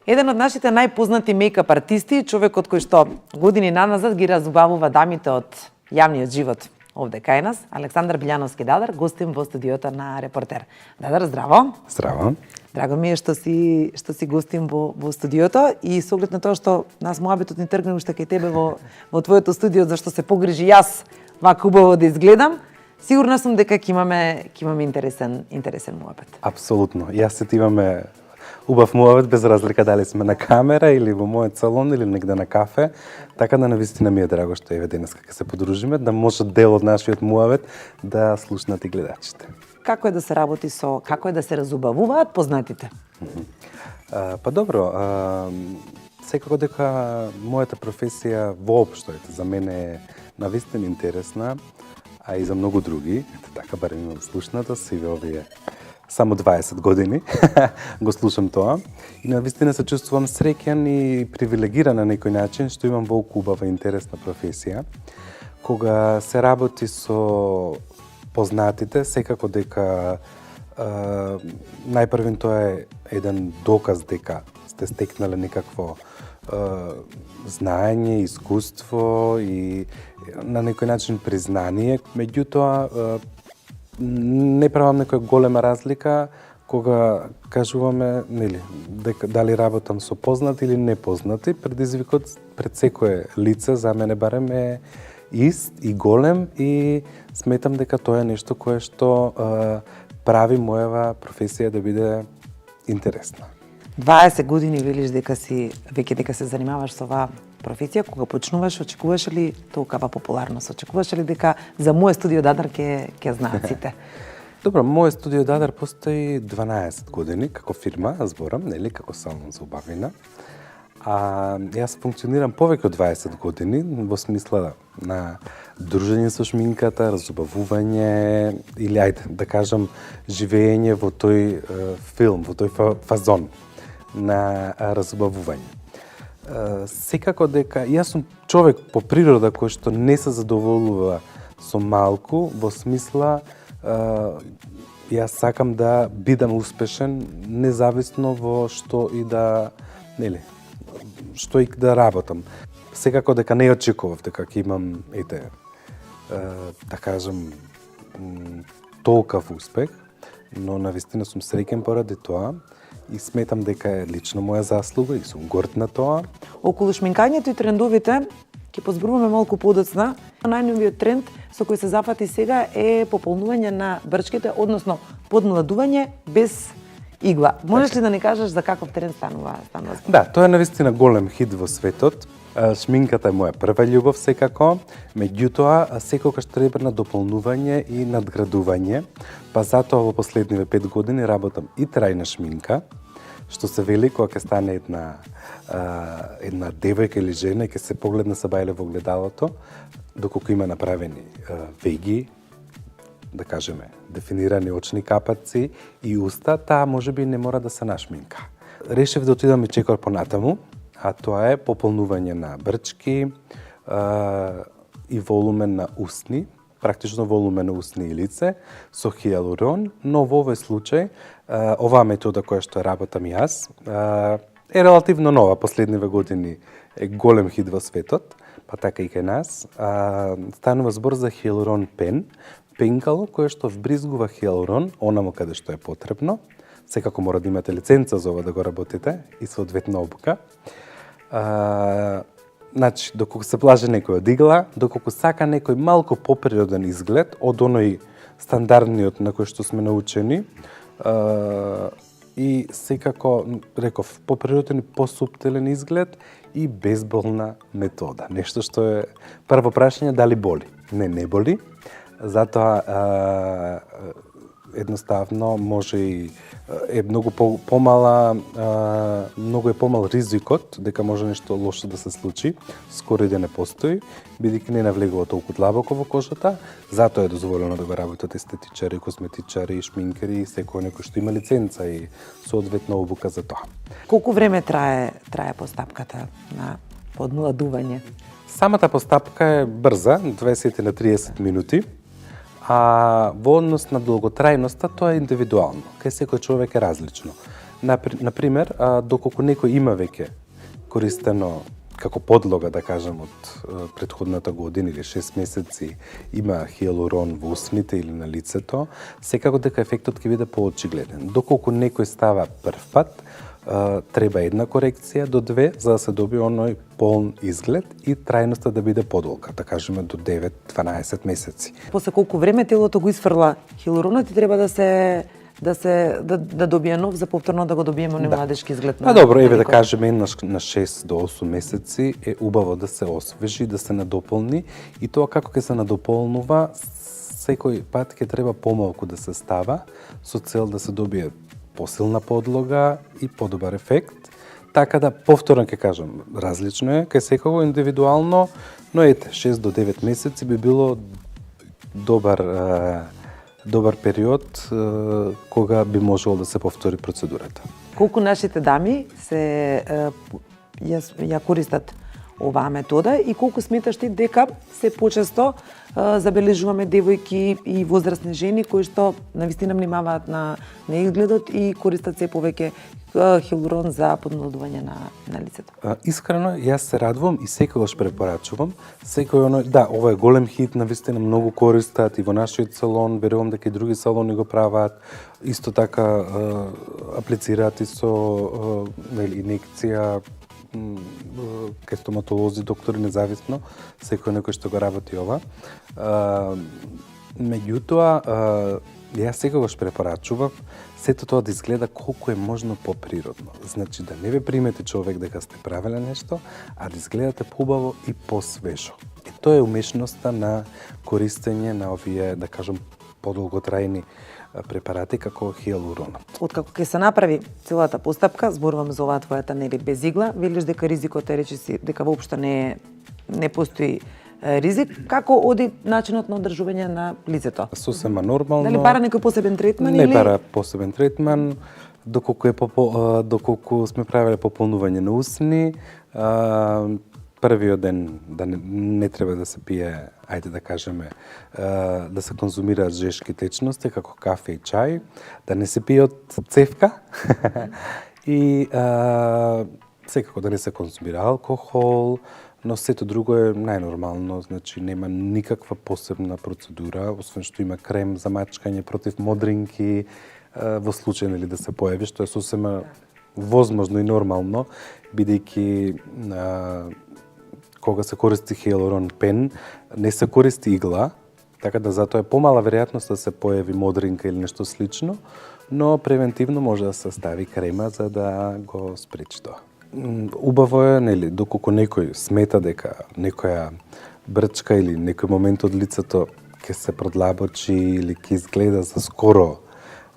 Еден од нашите најпознати мејкап артисти, човекот кој што години наназад ги разубавува дамите од јавниот живот овде кај нас, Александар Билјановски Дадар, гостин во студиото на Репортер. Дадар, здраво. Здраво. Драго ми е што си гостин во студиото и со оглед на тоа што нас муабетот ни тргне уште кај тебе во твоето студио, зашто се погрижи јас вака убаво да изгледам. Сигурна сум дека ќе имаме интересен муабет. Апсолутно. Јас и ти имаме убав муабет без разлика дали сме на камера или во мојот салон или негде на кафе. Така да навистина ми е драго што еве денес ќе се подружиме, да може дел од нашиот муабет да слушнат и гледачите. Како е да се работи како е да се разубавуваат познатите? Па добро, секако дека мојата професија воопшто за мене е навистина интересна, а и за многу други. Ете така, барем имам слушнато, сиве овие само 20 години го слушам тоа. И навистина се чувствувам среќен и привилегиран на некој начин што имам волку убава интересна професија. Кога се работи со познатите, секако дека најпрвен тоа е еден доказ дека сте стекнале некакво знаење, искуство и на некој начин признание. Меѓутоа, не правам некоја голема разлика кога кажуваме, нели, дека дали работам со познати или непознати. Предизвикот пред секое лице за мене барем е ист и голем и сметам дека тоа е нешто кое што прави мојава професија да биде интересна. 20 години велиш дека дека се занимаваш со оваа професија. Кога почнуваш, очекуваш ли толкава популарност? Очекуваш ли дека за моје студио Дадар ќе знаат сите? Добро, моје студио Дадар постои 12 години како фирма, зборам, нели, како салон за убавина. А јас функционирам повеќе од 20 години во смисла на дружење со шминката, разубавување или ајде да кажам живење во тој филм, во тој фазон на разубавување. Секако дека јас сум човек по природа кој што не се задоволува со малку, во смисла јас сакам да бидам успешен независно во што и да, нели, што и да работам. Секако дека не очекував дека ќе имам, да кажам, толкав успех, но навистина сум среќен поради тоа и сметам дека е лично моја заслуга и сум горд на тоа. Околу шминкањето и трендовите ќе позборуваме малку подоцна. Најновиот тренд со кој се зафати сега е пополнување на брчките, односно подмладување без игла. Можеш ли да ни кажеш за каков тренд станува? Да, тоа е навистина голем хит во светот. Шминката е моја прва љубов секако, меѓутоа секогаш треба на дополнување и надградување, па затоа во последниве 5 години работам и трајна шминка, што се вели кога ќе стане една девојка или жена и ќе се погледне са бајле во огледалото, доколку има направени веги, да кажеме, дефинирани очни капаци и уста, таа можеби не мора да се нашминка. Решив да отидам и чекор понатаму, а тоа е пополнување на брчки и волумен на усни, практично волумен на усни и лице, со хијалурон, но во овој случај, оваа метода која што работам јас, е релативно нова, последниве години е голем хит во светот, па така и кај нас. Станува збор за хијалурон пен, пенкало кое што вбризгува хијалурон онаму каде што е потребно. Секако мора да имате лиценца за ова да го работите и соодветна обука. Значи, доколку се плаже некој од игла, доколку сака некој малку поприроден изглед од оној стандардниот на кој што сме научени, и секако, реков, поприроден и посуптилен изглед и безболна метода. Нешто што е прво прашање дали боли. Не боли. Затоа едноставно може и е многу помал ризикот дека може нешто лошо да се случи, скоро и да не постои, бидејќи не навлегува толку длабоко во кожата, затоа е дозволено да го работат естетичари, косметичари, шминкери и секој некој што има лиценца и соодветна обука за тоа. Колку време трае постапката на подмладување? Самата постапка е брза, 20 на 30 минути. А во однос на долготрајноста тоа е индивидуално. Кај секој човек е различно. Например, доколку некој има веќе користено како подлога, да кажем, од претходната година или 6 месеци има хиалурон во усните или на лицето, секако дека ефектот ќе биде поочигледен. Доколку некој става прв пат, треба една корекција до 2 за да се добие оној полн изглед и трајноста да биде подолга, да кажеме до 9-12 месеци. После колку време телото го исфрла хиалуронот и треба да добие нов за повторно да го добиеме оној младешки изглед. Добро, еве да кажеме на 6 до 8 месеци е убаво да се освежи, да се надополни и тоа како ќе се надополнува секој пат ќе треба помалку да се става со цел да се добие посилна подлога и подобар ефект. Така да, повторно ќе кажам, различно е, кај секого индивидуално, но ете, 6 до 9 месеци би било добар период кога би можело да се повтори процедурата. Колку нашите дами ја користат оваа метода и колку сметаш ти дека се почесто забележуваме девојки и возрастни жени кои што навистина внимаваат на изгледот и користат се повеќе хиалурон за подмладување на лицето? Искрено, јас се радвам и секогаш препорачувам. Секој ова е голем хит, навистина многу користат и во нашиот салон, верувам дека и други салони го прават. Исто така аплицираат и со инекција кај стоматолози, доктори, независно, секој некој што го работи ова. Меѓутоа, јас секогаш препорачувам сето тоа да изгледа колку е можно поприродно. Значи да не ве примети човек дека сте правеле нешто, а да изгледате побаво и посвежо. И тоа е умешноста на користење на овие, да кажам, подолготрајни препарати како хиалуронот. Откако ќе се направи целата постапка, зборувам за оваа твојата без игла, велиш дека ризикот е речиси дека воопшто не постои ризик, како оди начинот на одржување на лицето? Сосема нормално. Дали бара некој посебен третман не или? Не бара посебен третман, доколку сме правеле пополнување на усни, првиот ден да не треба да се пие, ајде да кажеме, да се конзумираат жешки течности како кафе и чај, да не се пие од цевка и секако да не се конзумира алкохол, но сето друго е најнормално, значи нема никаква посебна процедура, освен што има крем за мачкање против модринки, во случај нели да се појави, што е сосема возможно и нормално, бидејќи кога се користи хиалурон пен, не се користи игла, така да затоа е помала веројатност да се појави модринка или нешто слично, но превентивно може да се стави крема за да го спречи тоа. Убаво е, нели, доколку некој смета дека некоја брчка или некој момент од лицето ќе се продлабочи или ќе изгледа за скоро,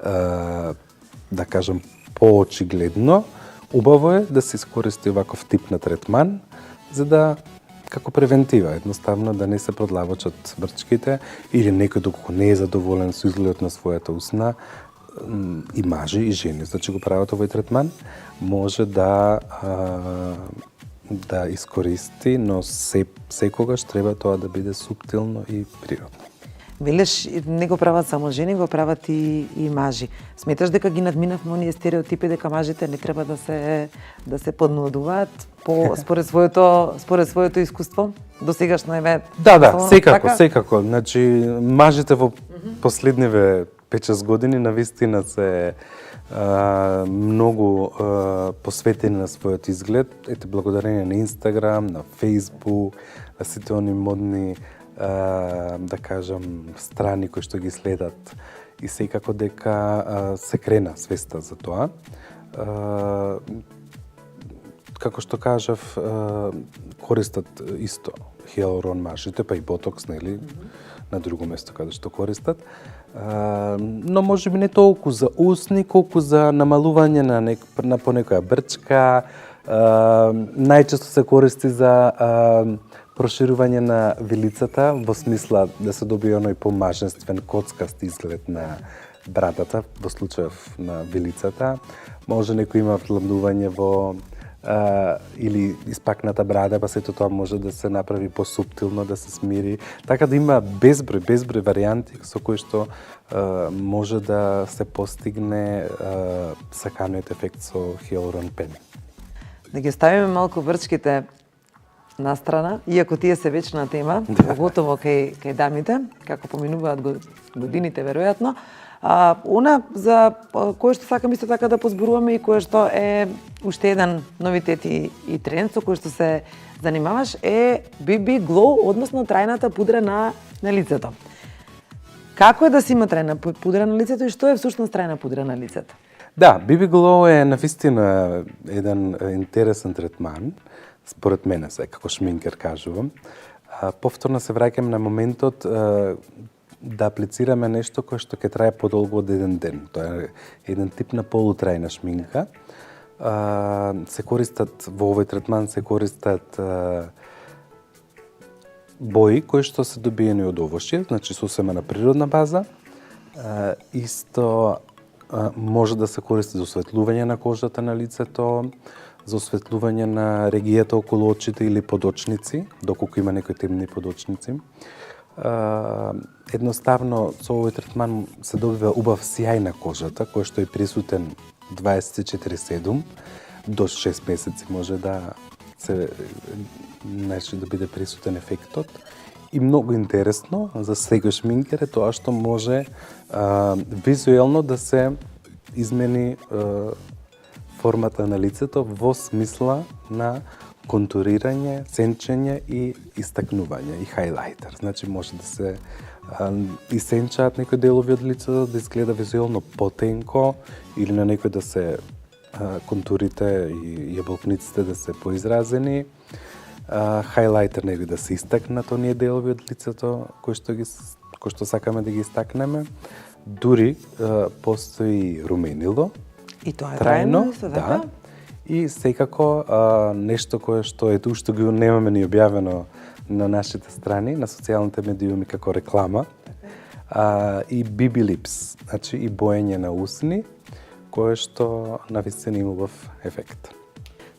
да кажам, поочигледно, убаво е да се искористи оваков тип на третман, за да како превентива, едноставно да не се продлабочат брчките или некој доколку не е задоволен со изгледот на својата усна, и мажи и жени, значи го прават овој третман, може да искористи, но секогаш треба тоа да биде суптилно и природно. Велеш, не го прават само жени, го прават и мажи. Сметаш дека ги надминавме оние стереотипи дека мажите не треба да се подмладуваат според своето искуство? До сегашно еве. Да, секако. Значи мажите во последниве 5-6 години навистина се многу посветени на својот изглед, ете благодарение на Инстаграм, на Фејсбук, на сите они модни да кажам страни кои што ги следат и секако дека се крена свеста за тоа. Како што кажав, користат исто хиалурон мажите, па и ботокс, нели, на друго место каде што користат. Но можеби не толку за усни, колку за намалување на по некоја брчка. Најчесто се користи за проширување на вилицата, во смисла да се добие оној помажествен коцкаст изглед на брадата, во случајов на вилицата. Може некој има вдлабнување во или испакната брада, па сето тоа може да се направи посуптилно, да се смири. Така да има безброј варијанти со кои што може да се постигне саканиот ефект со хиалурон пен. Да ги ставиме малку врчките на страна, иако тие се вечна тема, поготово кај дамите, како поминуваат годините веројатно. Она за кое што сакам исто така да позборуваме и кое што е уште еден новитет и тренд со кој што се занимаваш е BB Glow, односно трајната пудра на лицето. Како е да се има трајна пудра на лицето и што е всушност трајна пудра на лицето? Да, BB Glow е навистина еден интересен третман, според мене се, како шминкер кажувам. Повторно се враќам на моментот да аплицираме нешто кое што ќе трае подолго од еден ден. Тоа е еден тип на полутрајна шминка. Се користат во овој третман се користат бои кои што се добиени од овошје, значи сосема на природна база. Исто може да се користи за осветлување на кожата на лицето, за осветлување на регијата околу очите или подочници, доколку има некои темни подочници. Едноставно, со овој третман се добива убав сјај на кожата, кој што е присутен 24/7, до 6 месеци може да се да биде присутен ефектот. И многу интересно за секој шминкер е тоа што може визуелно да се измени формата на лицето во смисла на контурирање, сенчење и истакнување и хайлайтер. Значи може да се исенчаат некои делови од лицето да изгледа визуелно потенко или на некој да се контурите и јаболкниците да се поизразени. Хайлайтер негде да се истакнат оние делови од лицето кои што сакаме да ги истакнеме. Дури постои руменило. И тоа е трајно, да. И секако нешто кое што ето уште го немаме ни објавено на нашите страни, на социјалните медиуми како реклама. И BB Lips, значи и боење на усни, кое што навистина има убав ефект.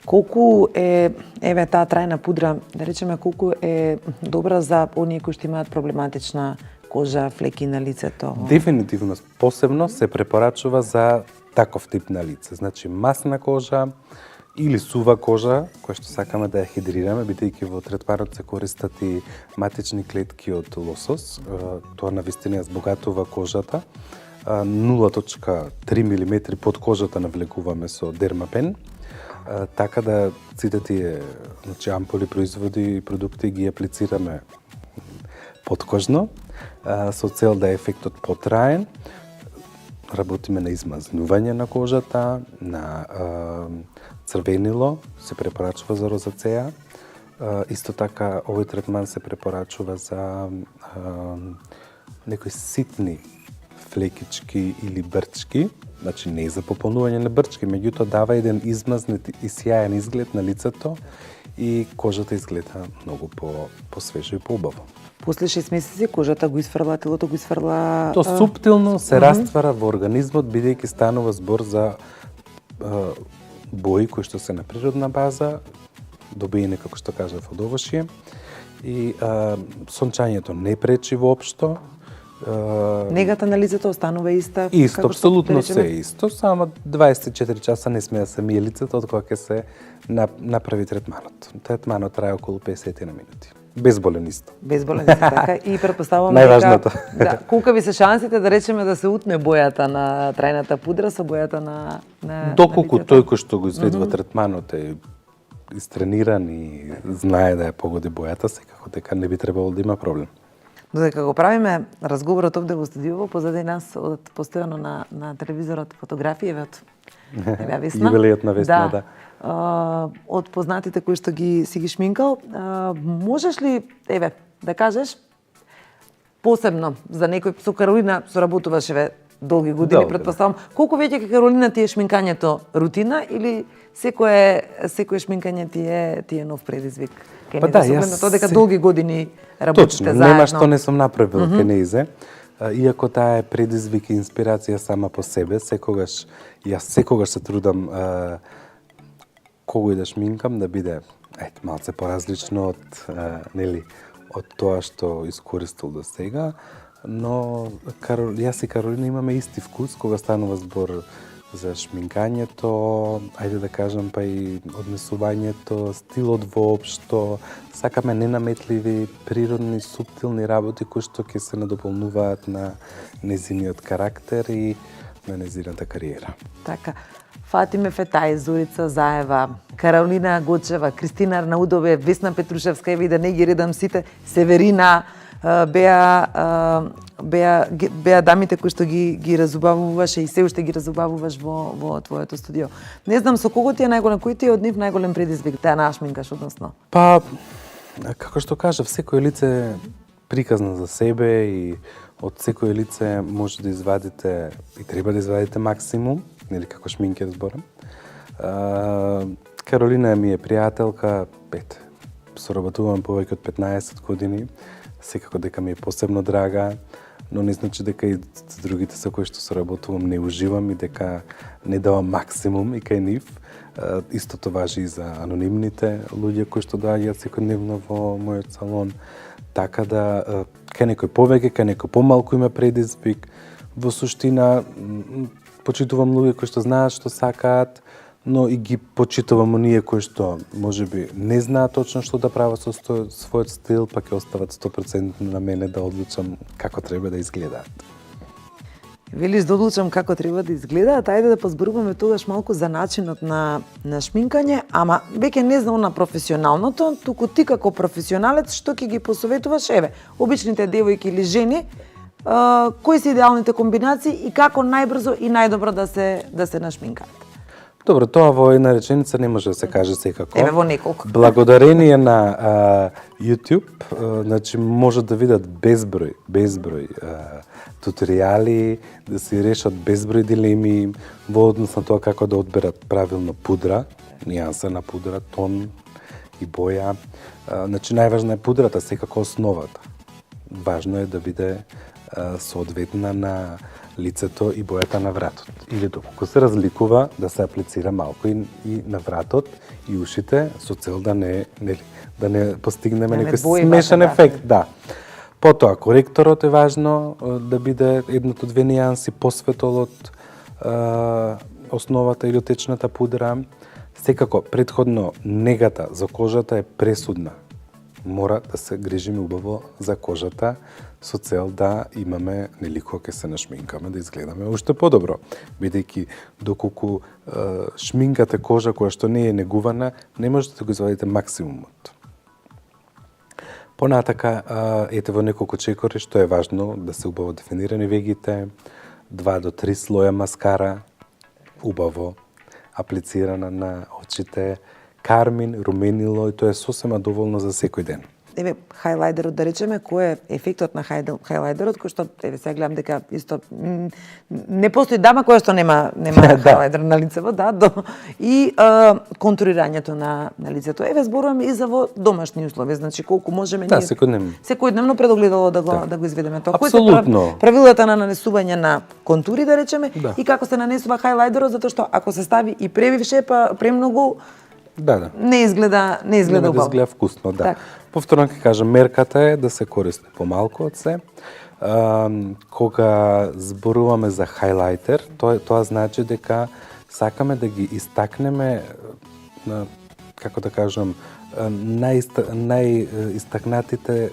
Колку е таа трајна пудра, да речеме, колку е добра за оние кои што имаат проблематична кожа, флеки на лицето? Дефинитивно, посебно се препорачува за таков тип на лице. Значи масна кожа или сува кожа, која што сакаме да ја хидрираме, бидејќи во третманот се користат и матични клетки од лосос. Тоа навистина ја збогатува кожата. 0.3 мм под кожата навлекуваме со дермапен. Така да сите тие ампули, производи и продукти ги аплицираме подкожно, со цел да е ефектот потраен. Работиме на измазнување на кожата, на црвенило, се препорачува за розацеја. Исто така, овој третман се препорачува за некои ситни флекички или брчки, значи не за пополнување на брчки, меѓутоа дава еден измазнет и сјаен изглед на лицето и кожата изгледа многу посвежо и поубаво. После 6 месеци кожата го изфрла, телото го изфрла... Тоа суптилно се раствара во организмот, бидејќи станува збор за бои кои што се на природна база, добиени, како што кажав, од овошје. И сончањето не пречи воопшто. Негата на лицето останува иста? Исто, апсолутно се исто, само 24 часа не смее да се мие лицето од кога ќе се направи третманот. Третманот трае околу 50 минути. Безболен исто. Безболен исто, така. И претпоставувам најважното. Да, колка ви се шансите да речеме да се утне бојата на трајната пудра со бојата на доколку тој кој што го изведува третманот е истрениран и знае да ја погоди бојата, секако дека не би требало да има проблем. Додека го правиме разговорот овде во студиово, позади нас од постојано на телевизорот фотографии од Весна. Јубилејот на Весна, да. Од познатите кои што си ги шминкал, можеш ли, да кажеш, посебно за некој, со Каролина соработуваше долги години, претпоставам, колку веќе ке Каролина ти е шминкањето рутина или секое шминкање ти е нов предизвик? Па да, јас тоа дека долги години работите заедно. Нема што не сум направил ке неизе. Иако таа е предизвик и инспирација сама по себе, јас секогаш се трудам кого и да шминкам да биде малце поразлично од тоа што искористил до сега. но јас и Каролина имаме исти вкус кога станува збор за шминкањето, ајде да кажам па и однесувањето, стилот воопшто, сакаме ненаметливи, природни, суптилни работи кои што ќе се надополнуваат на незиниот карактер и на незината кариера. Така, Фатиме Фетај, Зорица Заева, Каролина Гочева, Кристина Арнаудове, Весна Петрушевска, еви да не ги редам сите, Северина, беа дамите кои што ги разубавуваше и се уште ги разубавуваш во твоето студио. Не знам со кого ти е најголем, кој ти е од нив најголем предизвик да нашминкаш, односно? Па, како што кажав, секој лице приказна за себе и од секој лице може да извадите и треба да извадите максимум, нели како шминкер зборам. Каролина ми е пријателка, соработувам повеќе од 15 години. Секако дека ми е посебно драга, но не значи дека и другите со кои што соработувам не уживам и дека не давам максимум и кај нив. Истото важи и за анонимните луѓе кои што доаѓаат секојдневно во мојот салон. Така да, кај некој повеќе, кај некој помалку има предизвик. Во суштина, почитувам луѓе кои што знаат што сакаат, но и ги почитувам оние кои што можеби не знаат точно што да прават со својот стил, па ќе остават 100% на мене да одлучам како треба да изгледаат. Велиш да одлучам како треба да изгледаат, ајде да позборуваме тогаш малку за начинот на шминкање, ама веќе не за она професионалното, туку ти како професионалец што ќе ги посоветуваш, еве, обичните девојки или жени, кои се идеалните комбинации и како најбрзо и најдобро да се нашминкаат? Добро, тоа во една реченица не може да се каже секако. Еве во неколку. Благодарение на YouTube, значи можат да видат безброј туторијали, да се решат безброј дилеми во однос на тоа како да одберат правилно пудра, нијанса на пудра, тон и боја. Значи најважна е пудрата, секако основата. Важно е да биде соодветна на лицето и бојата на вратот. Или доколку се разликува, да се аплицира малку и на вратот и ушите со цел да не постигнеме некој смешан ефект, да. Потоа коректорот е важно да биде едното-две нијанси посветол од основата или од течната пудра. Секако претходно негата за кожата е пресудна. Мора да се грижиме убаво за кожата со цел да имаме, нели кога ќе се нашминкаме, да изгледаме уште подобро. Бидејќи доколку шминкате кожа која што не е негувана, не можете да го извадите максимумот. Понатака, ете во неколку чекори што е важно да се убаво дефинирани вегите, 2 до 3 слоја маскара, убаво аплицирана на очите, кармин, руменило и тоа е сосема доволно за секој ден. Еве, хајлайдерот да речеме, кој е ефектот на хајлайдерот, кој што, еве, сега гледам дека исто не постои дама која што нема хајлайдер на лицево, да, и контурирањето на лицето. Еве, зборувам и за во домашни услови, значи колку можеме ние секојдневно пред огледало да го изведеме тоа. Апсолутно. Кои се правилата на нанесување на контури, да речеме, и како се нанесува хајлайдерот, затоа што ако се стави и превише, па премногу не изгледа убаво. Да изгледа вкусно, да. Так. Повторно ќе кажам, мерката е да се користи помалку од се. Кога зборуваме за хајлайтер, тоа значи дека сакаме да ги истакнеме, како да кажам, најистакнатите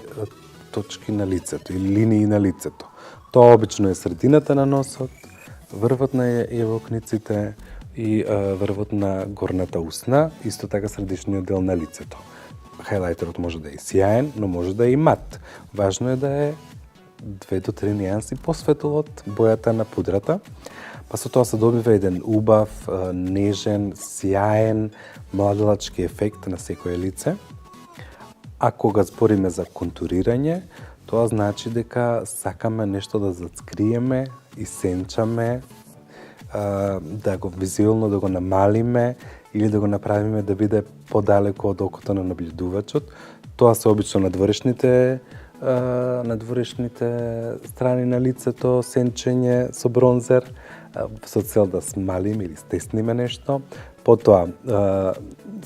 точки на лицето или линии на лицето. Тоа обично е средината на носот, врвот на јавокниците и врвот на горната усна, исто така средишниот дел на лицето. Хајлайтерот може да е сјаен, но може да е и мат. Важно е да е 2 до 3 нијанси посветол од бојата на пудрата, па со тоа се добива еден убав, нежен, сјаен, младелачки ефект на секое лице. А кога збориме за контурирање, тоа значи дека сакаме нешто да зацкриеме и сенчаме, да го визуелно да го намалиме или да го направиме да биде подалеку од окото на наблюдувачот. Тоа се обично надворешните страни на лицето, сенчење со бронзер, со цел да смалиме или стесниме нешто. Потоа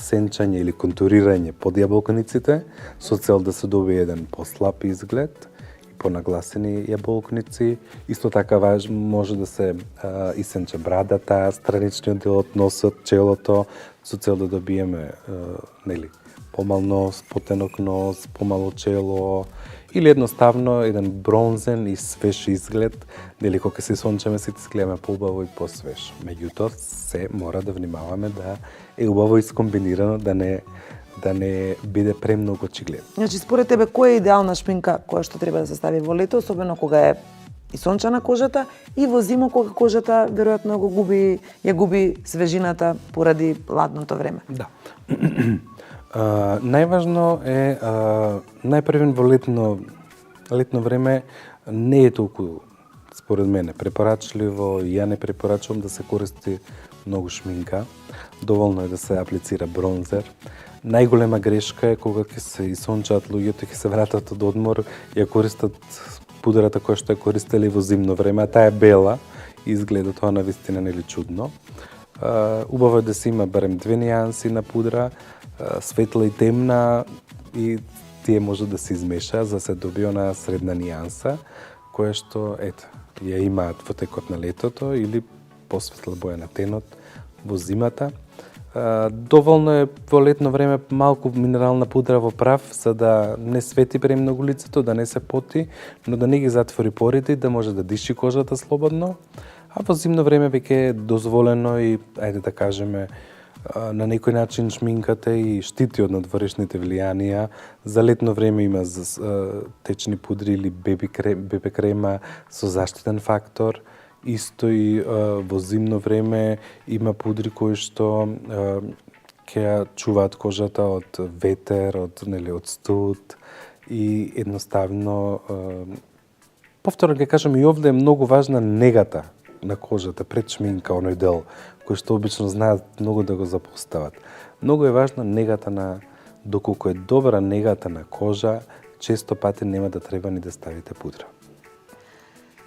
сенчање или контурирање под јаболканиците, со цел да се добие еден послаб изглед. понагласени јаболкници. Исто така може да се исенче брадата, страничниот дел од носот, челото, со цел да добиеме помал нос, потенок нос, помало чело, или едноставно еден бронзен и свеж изглед, кога се сончеме сите изгледаме поубаво и посвеж. Меѓутоа, се мора да внимаваме да е убаво искомбинирано, да не биде премногу очигледно. Значи, според тебе, која е идеална шминка која што треба да се стави во лето, особено кога е и сончана кожата, и во зима кога кожата веројатно ја губи свежината поради ладното време? Да. Најважно е, најпрвен во летно време не е толку, според мене, препорачливо, и ја не препорачувам да се користи многу шминка. Доволно е да се аплицира бронзер. Најголема грешка е кога ќе се исончаат луѓето, ќе се вратат од одмор, ја користат пудрата која што ја користеле во зимно време, а таа е бела и изгледа тоа навистина нели чудно. Убаво е да се има барем две нијанси на пудра, светла и темна, и тие може да се измеша за да се добие она средна нијанса, која што ја имаат во текот на летото или посветла боја на тенот во зимата. Доволно е во летно време малку минерална пудра во прав, за да не свети премногу лицето, да не се поти, но да не ги затвори порите, да може да диши кожата слободно. А во зимно време веќе е дозволено и, да кажеме, на некој начин шминката и штити од надворешните влијанија. За летно време има течни пудри или бебе крема со заштитен фактор. Исто и во зимно време има пудри кои што ќе ја чуваат кожата од ветер, од студ, и едноставно повторно ќе кажам, и овде е многу важна негата на кожата пред шминка, оној дел кој што обично знаат многу да го запостават. Многу е важна негата доколку е добра негата на кожа, често пати нема да треба ни да ставите пудра.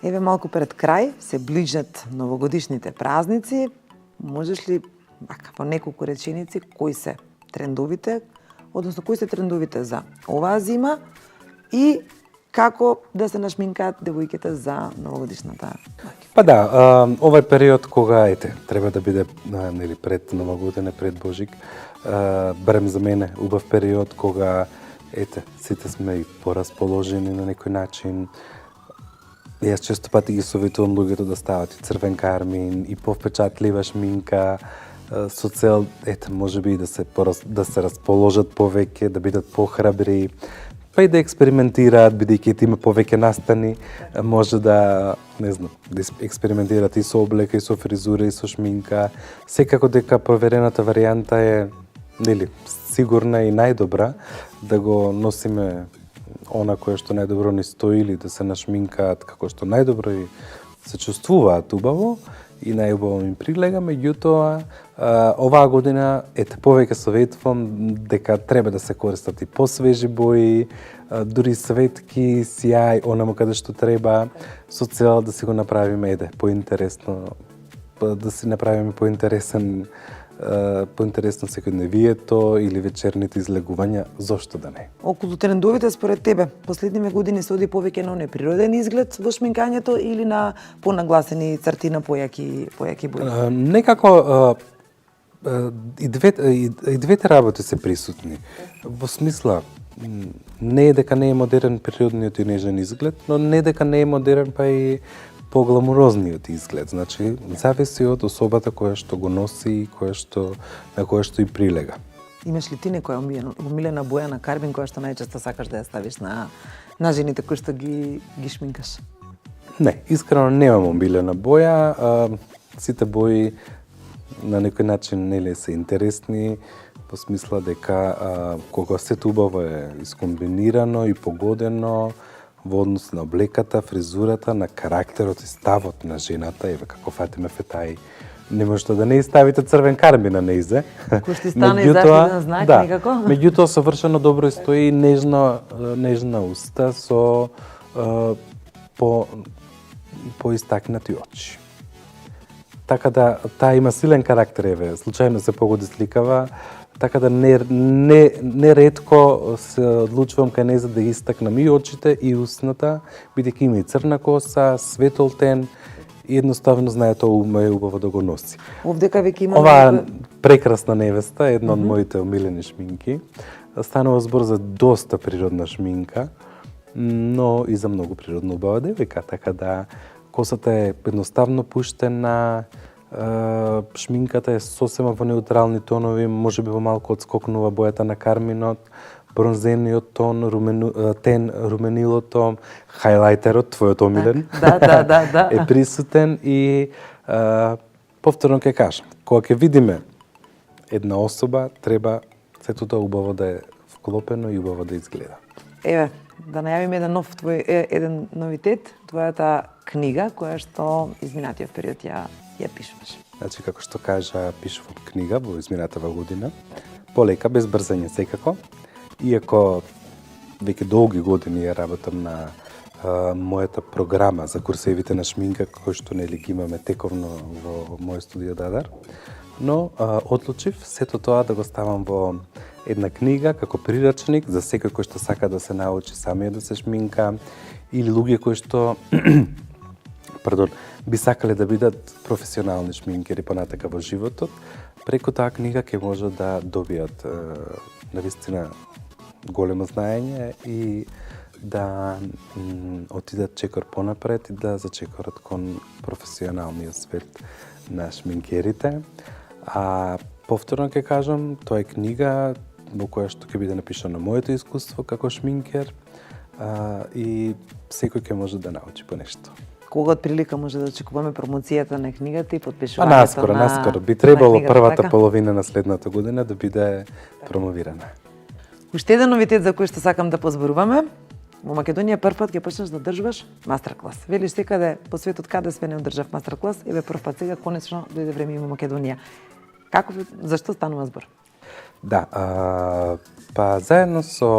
Еве малку пред крај се ближат новогодишните празници. Можеш ли во неколку реченици кои се трендовите, односно кои се трендовите за оваа зима и како да се нашминкаат девојките за новогодишната ноќ? Па да, овај период кога треба да биде пред Нова година, пред Божик, барем за мене убав период кога сите сме и порасположени на некој начин. Јас често пати ги советувам луѓето да стават и црвен кармин, и повпечатлива шминка, со цел, можеби да се расположат повеќе, да бидат похрабри, па и да експериментираат, бидејќи има повеќе настани, може да експериментираат и со облека, и со фризура, и со шминка. Секако дека проверената варијанта е, сигурна и најдобра, да го носиме она кое што најдобро ни стои, или да се нашминкаат како што најдобро и се чувствуваат убаво и најубаво им прилега. Меѓутоа, оваа година повеќе советувам дека треба да се користат и посвежи бои, дури светки, сјај, онаму каде што треба, со цел да си го направиме поинтересно, да си направиме поинтересно секојдневието или вечерните излегувања, зошто да не? Околу трендовите според тебе, последниве години се оди повеќе на неприроден изглед во шминкањето или на понагласени црти на појаки бои? Некако и двете работи се присутни. Во смисла, не е дека не е модерен природниот и нежен изглед, но не дека не е модерен па и погламурозниот изглед. Значи, зависи од особата која што го носи и на која што и прилега. Имаш ли ти некоја омилена боја на кармин која што најчесто сакаш да ја ставиш на жените кои што ги шминкаш? Не, искрено немам омилена боја. Сите бои на некој начин се интересни, во смисла дека кога сето убаво е искомбинирано и погодено во однос на облеката, фризурата, на карактерот и ставот на жената, како Фатиме Фетаи, не можете да не ставите црвен кармин на нејзе. Кој што стане заштитен знак некако. Меѓутоа совршено добро стои нежна уста со поистакнати очи. Така да, таа има силен карактер, случајно се погоди сликава, така да не ретко се одлучувам кај неа да истакнам и очите и устната, бидејќи има и црна коса, светол тен и едноставно знае тоа уме убаво да го носи. Овдека веќе имаме Оваа прекрасна невеста, една од моите омилени шминки, станува збор за доста природна шминка, но и за многу природно убава девојка, така да косата е едноставно пуштена, шминката е сосема во неутрални тонови, можеби во малку одскокнува бојата на карминот, бронзениот тон, руменилото, хајлајтерот, твојот омилен, да. е присутен и повторно ќе кажам, кога ќе видиме една особа, треба сето тоа убаво да е вклопено и убаво да изгледа. Еве, да најавиме еден новитет, твојата книга која што изминатиот период ја пишуваш. Значи, како што кажа, пишувам книга во изминатава година. Полека, без брзање секако. Иако веќе долги години ја работам на мојата програма за курсевите на шминка, кој што нели ги имаме тековно во мој студио Дадар. Но одлучив сето тоа да го ставам во една книга како прирачник за секој кој што сака да се научи самиот да се шминка или луѓе кои што би сакале да бидат професионални шминкери понатака во животот. Преку таа книга ќе може да добијат навистина големо знаење и да отидат чекор понапред и да зачекорат кон професионалниот свет на шминкерите. А повторно ќе кажам, тоа е книга во која што ќе биде напишано моето искуство како шминкер и секој ќе може да научи по нешто. Кога од прилика може да очекуваме промоцијата на книгата и подпишувањето наскоро. Би требало првата половина на следната година да биде промовирана. Уште еден новитет за кој што сакам да позборуваме. Во Македонија првпат ќе почнеш да одржуваш мастер-клас. Велиш секаде по светот каде све не одржав мастер-клас, еве првпат сега конечно дојде време и во Македонија. Зашто станува збор? Да, па заедно со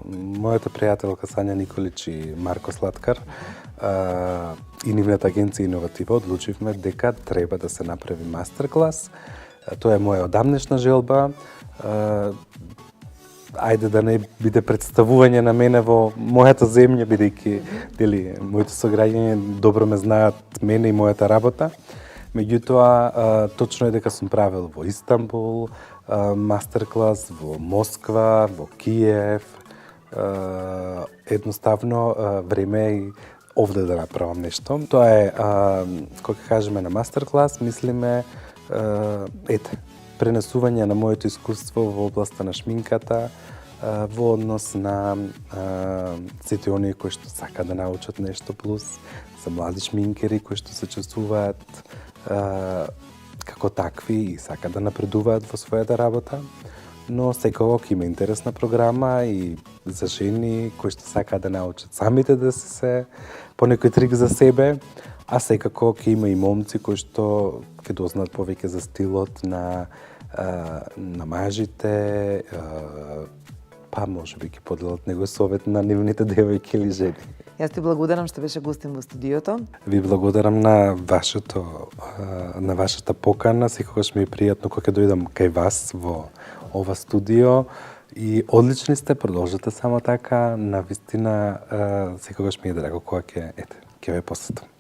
мојата пријателка Сања Николич и Марко Слаткар и нивната агенција Иноватива одлучивме дека треба да се направи мастер-клас. Тоа е моја одамнешна желба. Ајде да не биде представување на мене во мојата земја, бидејќи моите сограѓања добро ме знаат мене и мојата работа. Меѓутоа, точно е дека сум правил во Истанбул, мастер-клас во Москва, во Киев. Едноставно, време е и овде да направам нешто. Тоа е, кога ќе кажеме на мастер-клас, мислиме, пренесување на моето искуство во областа на шминката, во однос на сите оние кои што сака да научат нешто плюс, за млади шминкери кои што се чувствуваат како такви и сака да напредуваат во својата работа, но секогаш има интересна програма и за жени кои што сакаат да научат самите да се по некој трик за себе, а секако ќе има и момци кои што ќе дознаат повеќе за стилот на мажите, па може би ќе поделат него совет на нивните девојки или жени. Јас ти благодарам што беше гостин во студиото. Ви благодарам на вашата покана. Секогаш ми е пријатно кога ќе дојдам кај вас во ова студио и одлични сте, продолжете само така. Навистина секогаш ми е драго кога ќе ве посетам.